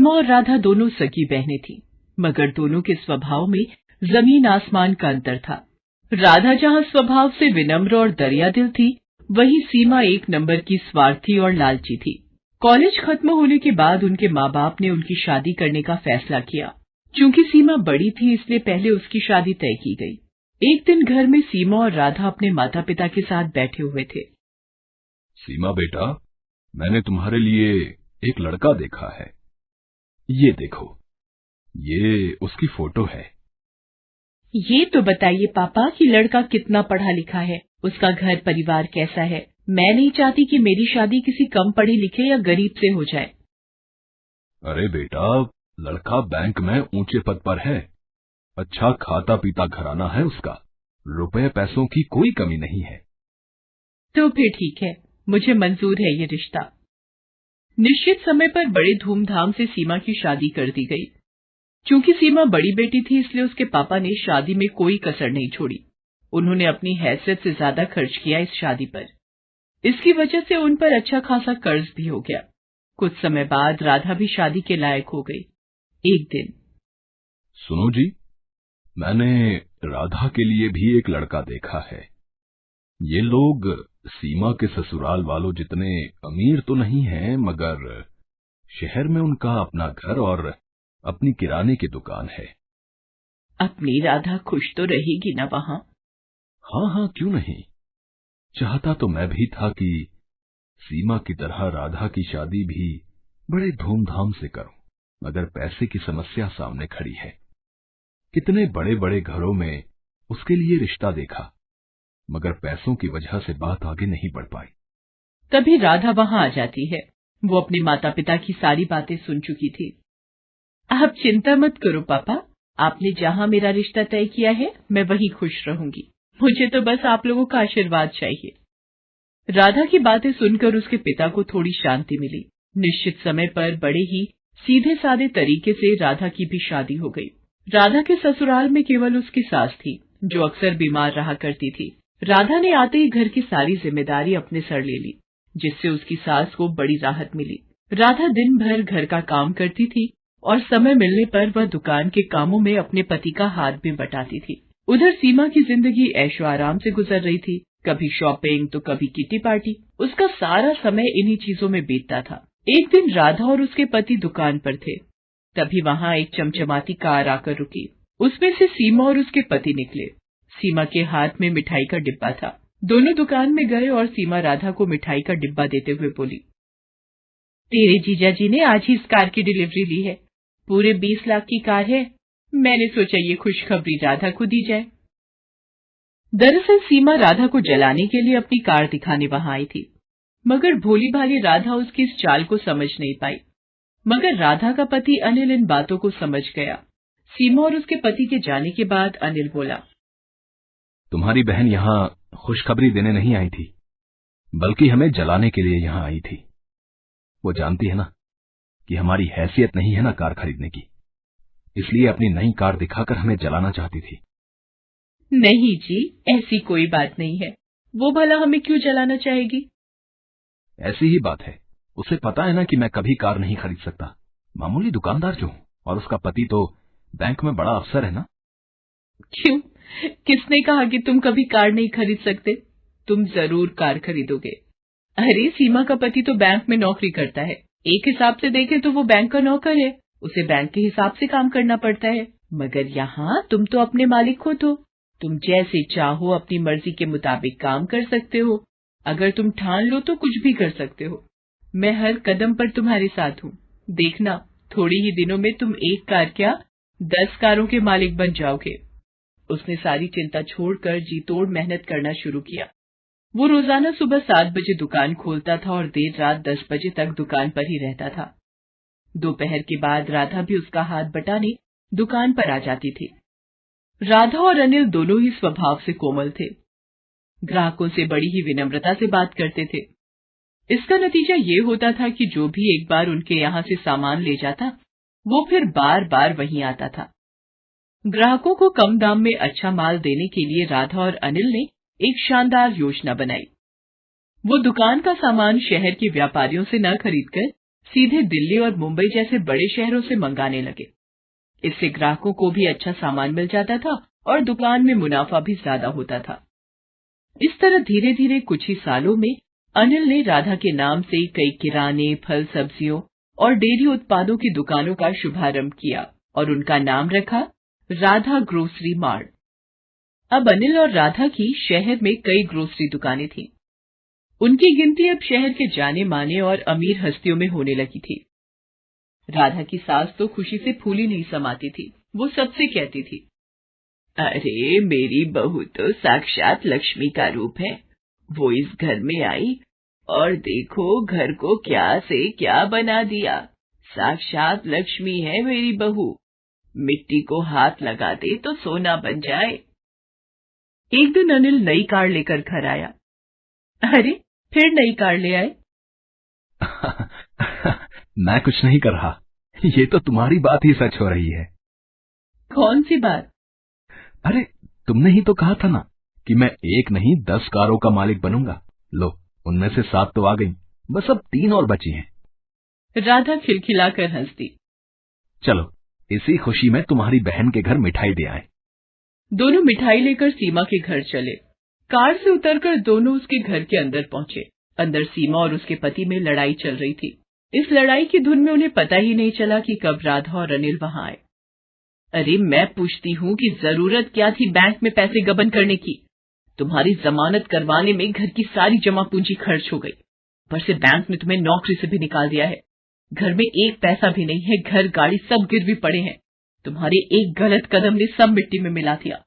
सीमा और राधा दोनों सगी बहनें थीं, मगर दोनों के स्वभाव में जमीन आसमान का अंतर था। राधा जहां स्वभाव से विनम्र और दरियादिल थी, वहीं सीमा एक नंबर की स्वार्थी और लालची थी। कॉलेज खत्म होने के बाद उनके माँ बाप ने उनकी शादी करने का फैसला किया। चूंकि सीमा बड़ी थी, इसलिए पहले उसकी शादी तय की गई। एक दिन घर में सीमा और राधा अपने माता पिता के साथ बैठे हुए थे। सीमा बेटा, मैंने तुम्हारे लिए एक लड़का देखा है। ये देखो, ये उसकी फोटो है। ये तो बताइए पापा कि लड़का कितना पढ़ा लिखा है, उसका घर परिवार कैसा है। मैं नहीं चाहती कि मेरी शादी किसी कम पढ़े लिखे या गरीब से हो जाए। अरे बेटा, लड़का बैंक में ऊंचे पद पर है, अच्छा खाता पीता घराना है उसका, रुपए पैसों की कोई कमी नहीं है। तो फिर ठीक है, मुझे मंजूर है ये रिश्ता। निश्चित समय पर बड़े धूमधाम से सीमा की शादी कर दी गई। चूंकि सीमा बड़ी बेटी थी, इसलिए उसके पापा ने शादी में कोई कसर नहीं छोड़ी। उन्होंने अपनी हैसियत से ज्यादा खर्च किया इस शादी पर। इसकी वजह से उन पर अच्छा खासा कर्ज भी हो गया। कुछ समय बाद राधा भी शादी के लायक हो गई। एक दिन, सुनो जी, मैंने राधा के लिए भी एक लड़का देखा है। ये लोग सीमा के ससुराल वालों जितने अमीर तो नहीं हैं, मगर शहर में उनका अपना घर और अपनी किराने की दुकान है। अपनी राधा खुश तो रहेगी ना वहाँ? हाँ हाँ, क्यों नहीं। चाहता तो मैं भी था कि सीमा की तरह राधा की शादी भी बड़े धूमधाम से करूं, मगर पैसे की समस्या सामने खड़ी है। कितने बड़े बड़े घरों में उसके लिए रिश्ता देखा, मगर पैसों की वजह से बात आगे नहीं बढ़ पाई। तभी राधा वहाँ आ जाती है। वो अपने माता पिता की सारी बातें सुन चुकी थी। आप चिंता मत करो पापा, आपने जहाँ मेरा रिश्ता तय किया है, मैं वहीं खुश रहूंगी। मुझे तो बस आप लोगों का आशीर्वाद चाहिए। राधा की बातें सुनकर उसके पिता को थोड़ी शांति मिली। निश्चित समय पर बड़े ही सीधे साधे तरीके से राधा की भी शादी हो गई। राधा के ससुराल में केवल उसकी सास थी, जो अक्सर बीमार रहा करती थी। राधा ने आते ही घर की सारी जिम्मेदारी अपने सर ले ली, जिससे उसकी सास को बड़ी राहत मिली। राधा दिन भर घर का काम करती थी और समय मिलने पर वह दुकान के कामों में अपने पति का हाथ भी बटाती थी। उधर सीमा की जिंदगी ऐशो आराम से गुजर रही थी। कभी शॉपिंग तो कभी किटी पार्टी। उसका सारा समय इन्हीं चीजों में बीतता था। एक दिन राधा और उसके पति दुकान पर थे, तभी वहाँ एक चमचमाती कार आकर रुकी। उसमें से सीमा और उसके पति निकले। सीमा के हाथ में मिठाई का डिब्बा था। दोनों दुकान में गए और सीमा राधा को मिठाई का डिब्बा देते हुए बोली, तेरे जीजा जी ने आज ही इस कार की डिलीवरी ली है। पूरे 20 लाख की कार है। मैंने सोचा ये खुशखबरी राधा को दी जाए। दरअसल सीमा राधा को जलाने के लिए अपनी कार दिखाने वहां आई थी, मगर भोली भाली राधा उसकी इस चाल को समझ नहीं पाई। मगर राधा का पति अनिल इन बातों को समझ गया। सीमा और उसके पति के जाने के बाद अनिल बोला, तुम्हारी बहन यहाँ खुशखबरी देने नहीं आई थी, बल्कि हमें जलाने के लिए यहाँ आई थी। वो जानती है ना कि हमारी हैसियत नहीं है ना कार खरीदने की, इसलिए अपनी नई कार दिखाकर हमें जलाना चाहती थी। नहीं जी, ऐसी कोई बात नहीं है। वो भला हमें क्यों जलाना चाहेगी? ऐसी ही बात है। उसे पता है ना कि मैं कभी कार नहीं खरीद सकता, मामूली दुकानदार जो हूँ, और उसका पति तो बैंक में बड़ा अफसर है ना। क्यों? किसने कहा कि तुम कभी कार नहीं खरीद सकते? तुम जरूर कार खरीदोगे। अरे सीमा का पति तो बैंक में नौकरी करता है। एक हिसाब से देखे तो वो बैंक का नौकर है, उसे बैंक के हिसाब से काम करना पड़ता है। मगर यहाँ तुम तो अपने मालिक खुद हो। तुम जैसे चाहो अपनी मर्जी के मुताबिक काम कर सकते हो। अगर तुम ठान लो तो कुछ भी कर सकते हो। मैं हर कदम पर तुम्हारे साथ हूँ। देखना, थोड़ी ही दिनों में तुम एक कार क्या 10 कारों के मालिक बन जाओगे। उसने सारी चिंता छोड़कर जी तोड़ मेहनत करना शुरू किया। वो रोजाना सुबह 7 बजे दुकान खोलता था और देर रात 10 बजे तक दुकान पर ही रहता था। दोपहर के बाद राधा भी उसका हाथ बटाने दुकान पर आ जाती थी। राधा और अनिल दोनों ही स्वभाव से कोमल थे। ग्राहकों से बड़ी ही विनम्रता से बात करते थे। इसका नतीजा ये होता था कि जो भी एक बार उनके यहाँ से सामान ले जाता, वो फिर बार बार वहीं आता था। ग्राहकों को कम दाम में अच्छा माल देने के लिए राधा और अनिल ने एक शानदार योजना बनाई। वो दुकान का सामान शहर के व्यापारियों से न खरीदकर सीधे दिल्ली और मुंबई जैसे बड़े शहरों से मंगाने लगे। इससे ग्राहकों को भी अच्छा सामान मिल जाता था और दुकान में मुनाफा भी ज्यादा होता था। इस तरह धीरे धीरे कुछ ही सालों में अनिल ने राधा के नाम से कई किराने, फल, सब्जियों और डेयरी उत्पादों की दुकानों का शुभारंभ किया और उनका नाम रखा राधा ग्रोसरी मार्ट। अब अनिल और राधा की शहर में कई ग्रोसरी दुकानें थीं। उनकी गिनती अब शहर के जाने माने और अमीर हस्तियों में होने लगी थी। राधा की सास तो खुशी से फूली नहीं समाती थी। वो सबसे कहती थी, अरे मेरी बहू तो साक्षात लक्ष्मी का रूप है। वो इस घर में आई और देखो घर को क्या से क्या बना दिया। साक्षात लक्ष्मी है मेरी बहू। मिट्टी को हाथ लगा दे तो सोना बन जाए। एक दिन अनिल नई कार लेकर घर आया। अरे फिर नई कार ले आए? मैं कुछ नहीं कर रहा। ये तो तुम्हारी बात ही सच हो रही है। कौन सी बात? अरे तुमने ही तो कहा था ना कि मैं 1 नहीं 10 कारों का मालिक बनूंगा। लो, उनमें से 7 तो आ गई, बस अब 3 और बची हैं। राधा खिलखिलाकर हंस दी। चलो इसी खुशी में तुम्हारी बहन के घर मिठाई दे आए। दोनों मिठाई लेकर सीमा के घर चले। कार से उतरकर दोनों उसके घर के अंदर पहुंचे। अंदर सीमा और उसके पति में लड़ाई चल रही थी। इस लड़ाई की धुन में उन्हें पता ही नहीं चला कि कब राधा और अनिल वहां आए। अरे मैं पूछती हूँ कि जरूरत क्या थी बैंक में पैसे गबन करने की? तुम्हारी जमानत करवाने में घर की सारी जमा पूंजी खर्च हो गई। पर से बैंक ने तुम्हें नौकरी से भी निकाल दिया है। घर में एक पैसा भी नहीं है। घर, गाड़ी सब गिरवी पड़े हैं। तुम्हारे एक गलत कदम ने सब मिट्टी में मिला दिया।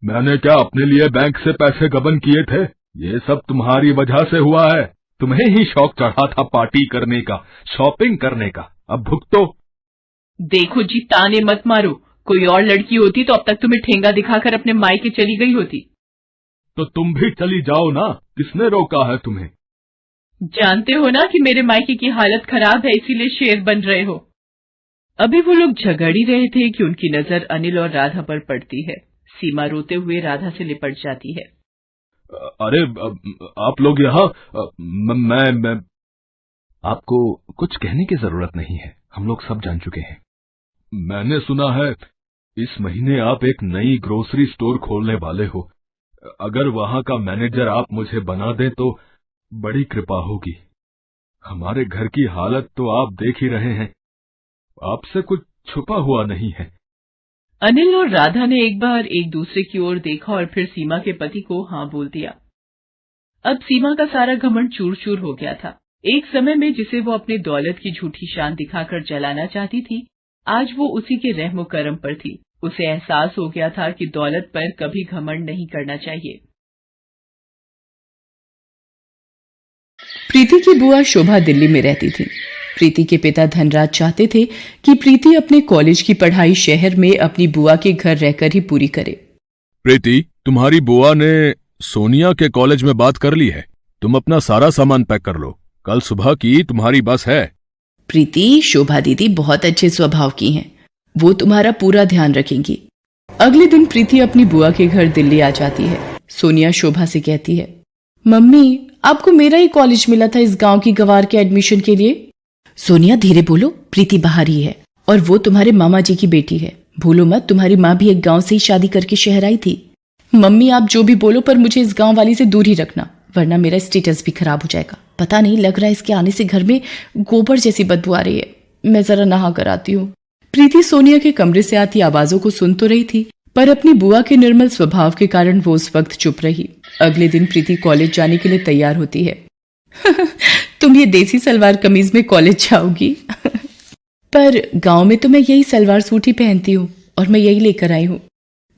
मैंने क्या अपने लिए बैंक से पैसे गबन किए थे? ये सब तुम्हारी वजह से हुआ है। तुम्हें ही शौक चढ़ा था पार्टी करने का, शॉपिंग करने का। अब भुगतो। देखो जी, ताने मत मारो। कोई और लड़की होती तो अब तक तुम्हें ठेंगा दिखाकर अपने मायके चली गई होती। तो तुम भी चली जाओ ना, किसने रोका है तुम्हें? जानते हो ना कि मेरे मायके की हालत खराब है, इसीलिए शेर बन रहे हो। अभी वो लोग झगड़ ही रहे थे कि उनकी नजर अनिल और राधा पर पड़ती है। सीमा रोते हुए राधा से लिपट जाती है। अरे आप लोग यहाँ, मैं आपको कुछ कहने की जरूरत नहीं है। हम लोग सब जान चुके हैं। मैंने सुना है इस महीने आप एक नई ग्रोसरी स्टोर खोलने वाले हो। अगर वहां का मैनेजर आप मुझे बना दें तो बड़ी कृपा होगी। हमारे घर की हालत तो आप देख ही रहे हैं। आपसे कुछ छुपा हुआ नहीं है। अनिल और राधा ने एक बार एक दूसरे की ओर देखा और फिर सीमा के पति को हाँ बोल दिया। अब सीमा का सारा घमंड चूर चूर हो गया था। एक समय में जिसे वो अपनी दौलत की झूठी शान दिखाकर जलाना चाहती थी, आज वो उसी के रहमो करम पर थी। उसे एहसास हो गया था कि दौलत पर कभी घमंड नहीं करना चाहिए। प्रीति की बुआ शोभा दिल्ली में रहती थी। प्रीति के पिता धनराज चाहते थे कि प्रीति अपने कॉलेज की पढ़ाई शहर में अपनी बुआ के घर रहकर ही पूरी करे। प्रीति, तुम्हारी बुआ ने सोनिया के कॉलेज में बात कर ली है। तुम अपना सारा सामान पैक कर लो, कल सुबह की तुम्हारी बस है। प्रीति, शोभा दीदी बहुत अच्छे स्वभाव की हैं। वो तुम्हारा पूरा ध्यान रखेंगी। अगले दिन प्रीति अपनी बुआ के घर दिल्ली आ जाती है। सोनिया शोभा से कहती है, मम्मी आपको मेरा ही कॉलेज मिला था इस गांव की गवार के एडमिशन के लिए। सोनिया धीरे बोलो, प्रीति बाहर ही है और वो तुम्हारे मामा जी की बेटी है। भूलो मत, तुम्हारी माँ भी एक गांव से ही शादी करके शहर आई थी। मम्मी आप जो भी बोलो पर मुझे इस गांव वाली से दूर ही रखना, वरना मेरा स्टेटस भी खराब हो जाएगा। पता नहीं, लग रहा है इसके आने से घर में गोबर जैसी बदबू आ रही है। मैं जरा नहा कर आती हूँ। प्रीति सोनिया के कमरे से आती आवाजों को सुन तो रही थी, पर अपनी बुआ के निर्मल स्वभाव के कारण वो उस वक्त चुप रही। अगले दिन प्रीति कॉलेज जाने के लिए तैयार होती है। तुम ये देसी सलवार कमीज में कॉलेज जाओगी? पर गांव में तो मैं यही सलवार सूट ही पहनती हूँ और मैं यही लेकर आई हूँ।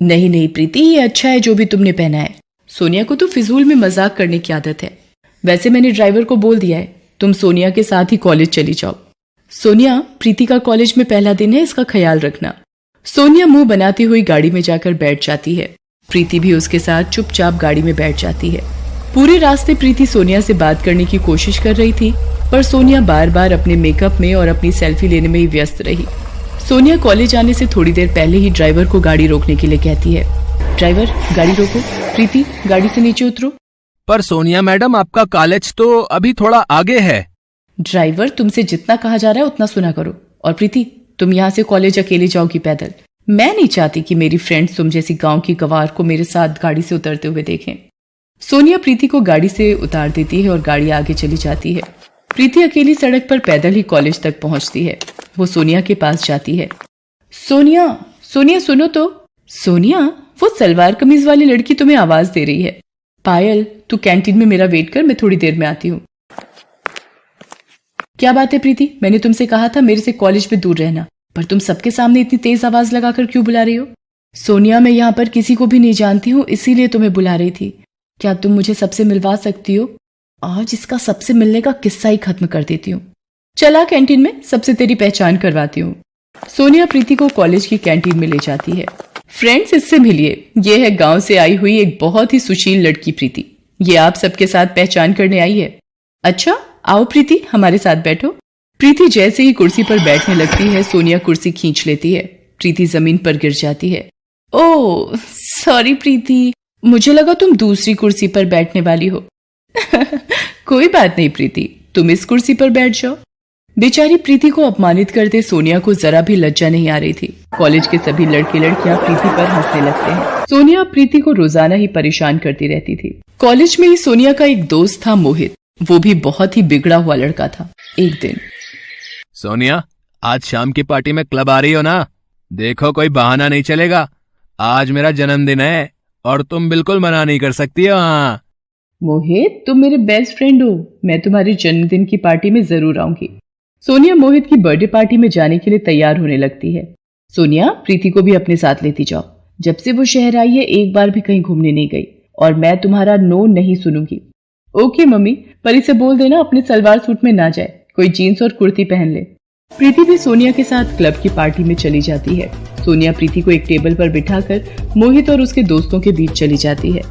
नहीं नहीं प्रीति, ये अच्छा है जो भी तुमने पहना है। सोनिया को तो फिजूल में मजाक करने की आदत है। वैसे मैंने ड्राइवर को बोल दिया है, तुम सोनिया के साथ ही कॉलेज चली जाओ। सोनिया, प्रीति का कॉलेज में पहला दिन है, इसका ख्याल रखना। सोनिया मुंह बनाती हुई गाड़ी में जाकर बैठ जाती है। प्रीति भी उसके साथ चुपचाप गाड़ी में बैठ जाती है। पूरे रास्ते प्रीति सोनिया से बात करने की कोशिश कर रही थी, पर सोनिया बार बार अपने मेकअप में और अपनी सेल्फी लेने में ही व्यस्त रही। सोनिया कॉलेज आने से थोड़ी देर पहले ही ड्राइवर को गाड़ी रोकने के लिए कहती है, ड्राइवर गाड़ी रोको, प्रीति गाड़ी से नीचे उतरो। पर सोनिया मैडम, आपका कॉलेज तो अभी थोड़ा आगे है। ड्राइवर, तुमसे जितना कहा जा रहा है उतना सुना करो। और प्रीति, तुम यहाँ से कॉलेज अकेले जाओगी पैदल। मैं नहीं चाहती कि मेरी फ्रेंड्स तुम जैसी गांव की गवार को मेरे साथ गाड़ी से उतरते हुए देखें। सोनिया प्रीति को गाड़ी से उतार देती है और गाड़ी आगे चली जाती है। प्रीति अकेली सड़क पर पैदल ही कॉलेज तक पहुंचती है। वो सोनिया के पास जाती है। सोनिया, सोनिया सुनो तो। सोनिया, वो सलवार कमीज वाली लड़की तुम्हें आवाज दे रही है। पायल, तू कैंटीन में मेरा वेट कर, मैं थोड़ी देर में आती हूँ। क्या बात है प्रीति, मैंने तुमसे कहा था मेरे से कॉलेज में दूर रहना, पर तुम सबके सामने इतनी तेज आवाज लगाकर क्यों बुला रही हो? सोनिया, मैं यहाँ पर किसी को भी नहीं जानती हूँ, इसीलिए तुम्हें बुला रही थी। क्या तुम मुझे सबसे मिलवा सकती हो? आज इसका सबसे मिलने का किस्सा ही खत्म कर देती हूँ। चला कैंटीन में, सबसे तेरी पहचान करवाती हूँ। सोनिया प्रीति को कॉलेज की कैंटीन में ले जाती है। फ्रेंड्स, इससे मिलिए, ये है गांव से आई हुई एक बहुत ही सुशील लड़की प्रीति। ये आप सबके साथ पहचान करने आई है। अच्छा, आओ प्रीति, हमारे साथ बैठो। प्रीति जैसे ही कुर्सी पर बैठने लगती है, सोनिया कुर्सी खींच लेती है। प्रीति जमीन पर गिर जाती है। ओह सॉरी प्रीति, मुझे लगा तुम दूसरी कुर्सी पर बैठने वाली हो। कोई बात नहीं प्रीति, तुम इस कुर्सी पर बैठ जाओ। बेचारी प्रीति को अपमानित करते सोनिया को जरा भी लज्जा नहीं आ रही थी। कॉलेज के सभी लड़के लड़कियां प्रीति पर हंसने लगते हैं। सोनिया प्रीति को रोजाना ही परेशान करती रहती थी। कॉलेज में ही सोनिया का एक दोस्त था, मोहित। वो भी बहुत ही बिगड़ा हुआ लड़का था। एक दिन, सोनिया, आज शाम की पार्टी में क्लब आ रही हो ना? देखो, कोई बहाना नहीं चलेगा। आज मेरा जन्मदिन है और तुम बिल्कुल मना नहीं कर सकती हो। हाँ मोहित, तुम मेरे बेस्ट फ्रेंड हो, मैं तुम्हारी जन्मदिन की पार्टी में जरूर आऊंगी। सोनिया मोहित की बर्थडे पार्टी में जाने के लिए तैयार होने लगती है। सोनिया, प्रीति को भी अपने साथ लेती जाओ। जब से वो शहर आई है एक बार भी कहीं घूमने नहीं गई और मैं तुम्हारा नो नहीं सुनूंगी। ओके मम्मी, पर इसे बोल देना अपने सलवार सूट में ना जाए, कोई जीन्स और कुर्ती पहन ले। प्रीति भी सोनिया के साथ क्लब की पार्टी में चली जाती है। सोनिया प्रीति को एक टेबल पर बिठाकर मोहित और उसके दोस्तों के बीच चली जाती है।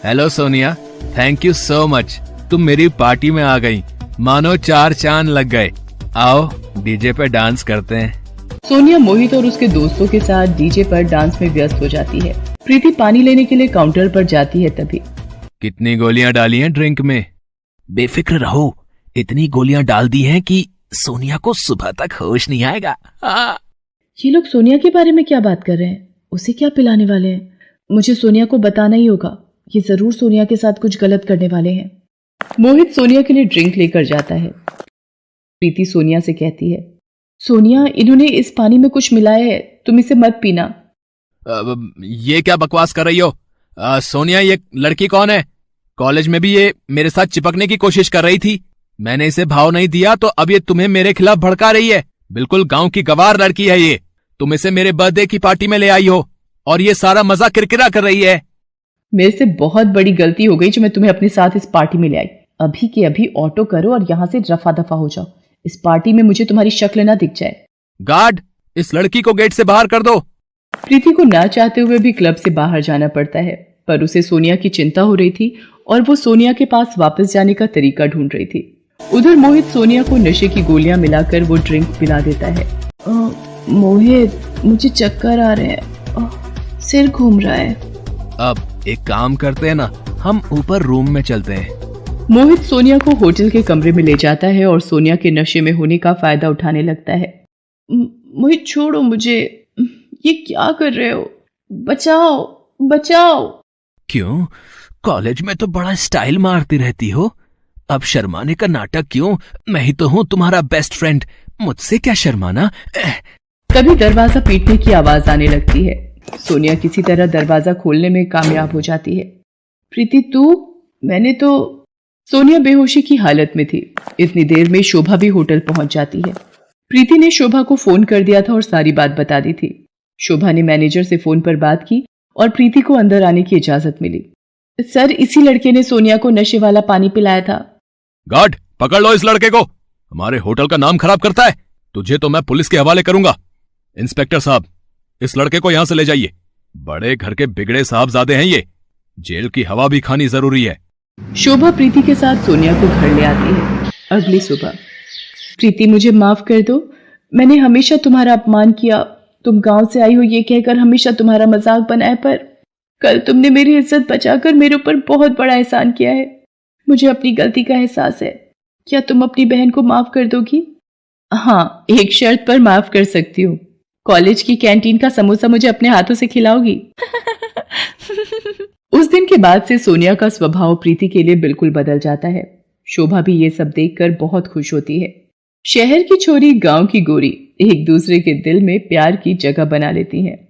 Hello Sonia, thank you so much, तुम मेरी पार्टी में आ गई, मानो 4 चांद लग गए। आओ डीजे पे डांस करते हैं। सोनिया मोहित और उसके दोस्तों के साथ डीजे पर डांस में व्यस्त हो जाती है। प्रीति पानी लेने के लिए काउंटर पर जाती है। तभी, कितनी गोलियां डाली हैं ड्रिंक में? बेफिक्र रहो, इतनी गोलियां डाल दी हैं कि सोनिया को सुबह तक होश नहीं आएगा। ये लोग सोनिया के बारे में क्या बात कर रहे हैं? उसे क्या पिलाने वाले हैं? मुझे सोनिया को बताना ही होगा। ये जरूर सोनिया के साथ कुछ गलत करने वाले हैं। मोहित सोनिया के लिए ड्रिंक लेकर जाता है। प्रीति सोनिया से कहती है, सोनिया, इन्होंने इस पानी में कुछ मिलाया है, तुम इसे मत पीना। ये क्या बकवास कर रही हो? सोनिया, ये लड़की कौन है? कॉलेज में भी ये मेरे साथ चिपकने की कोशिश कर रही थी। मैंने इसे भाव नहीं दिया तो अब ये तुम्हें मेरे खिलाफ भड़का रही है। बिल्कुल गांव की गवार लड़की है ये। तुम इसे मेरे बर्थडे की पार्टी में ले आई हो और ये सारा मजा किरकिरा कर रही है। मेरे से बहुत बड़ी गलती हो गई जो मैं तुम्हें अपने साथ इस पार्टी में ले आई। अभी के अभी ऑटो करो और यहाँ से रफा दफा हो जाओ। इस पार्टी में मुझे तुम्हारी शक्ल ना दिख जाए। गार्ड, इस लड़की को गेट से बाहर कर दो। प्रीति को ना चाहते हुए भी क्लब से बाहर जाना पड़ता है, पर उसे सोनिया की चिंता हो रही थी और वो सोनिया के पास वापस जाने का तरीका ढूंढ रही थी। उधर मोहित सोनिया को नशे की गोलियां मिलाकर वो ड्रिंक पिला देता है। मोहित, मुझे चक्कर आ रहे हैं, सिर घूम रहा है। अब एक काम करते हैं ना, हम ऊपर रूम में चलते हैं। मोहित सोनिया को होटल के कमरे में ले जाता है और सोनिया के नशे में होने का फायदा उठाने लगता है। मोहित, छोड़ो मुझे, ये क्या कर रहे हो? बचाओ, बचाओ। क्यों? कॉलेज में तो बड़ा स्टाइल मारती रहती हो, अब शर्माने का नाटक क्यों? मैं ही तो हूँ तुम्हारा बेस्ट फ्रेंड, मुझसे क्या शर्माना। तभी दरवाजा पीटने की आवाज आने लगती है। सोनिया किसी तरह दरवाजा खोलने में कामयाब हो जाती है। प्रीति, तू? मैंने तो... सोनिया बेहोशी की हालत में थी। इतनी देर में शोभा भी होटल पहुंच जाती है। प्रीति ने शोभा को फोन कर दिया था और सारी बात बता दी थी। शोभा ने मैनेजर से फोन पर बात की और प्रीति को अंदर आने की इजाजत मिली। सर, इसी लड़के ने सोनिया को नशे वाला पानी पिलाया था। गार्ड, पकड़ लो इस लड़के को, हमारे होटल का नाम खराब करता है। तुझे तो मैं पुलिस के हवाले करूंगा। इंस्पेक्टर साहब, इस लड़के को यहां से ले जाइए। बड़े घर के बिगड़े साहबजादे हैं ये, जेल की हवा भी खानी जरूरी है। शोभा प्रीति के साथ सोनिया को घर ले आती है। अगली सुबह, प्रीति, मुझे माफ कर दो, मैंने हमेशा तुम्हारा अपमान किया। तुम गांव से आई हो ये कहकर हमेशा तुम्हारा मजाक बनाए, पर कल तुमने मेरी इज्जत बचाकर मेरे ऊपर बहुत बड़ा एहसान किया है। मुझे अपनी गलती का एहसास है। क्या तुम अपनी बहन को माफ कर दोगी? हाँ, एक शर्त पर माफ कर सकती हूँ। कॉलेज की कैंटीन का समोसा मुझे अपने हाथों से खिलाओगी? उस दिन के बाद से सोनिया का स्वभाव प्रीति के लिए बिल्कुल बदल जाता है। शोभा भी ये सब देखकर बहुत खुश होती है। शहर की छोरी, गांव की गोरी एक दूसरे के दिल में प्यार की जगह बना लेती हैं।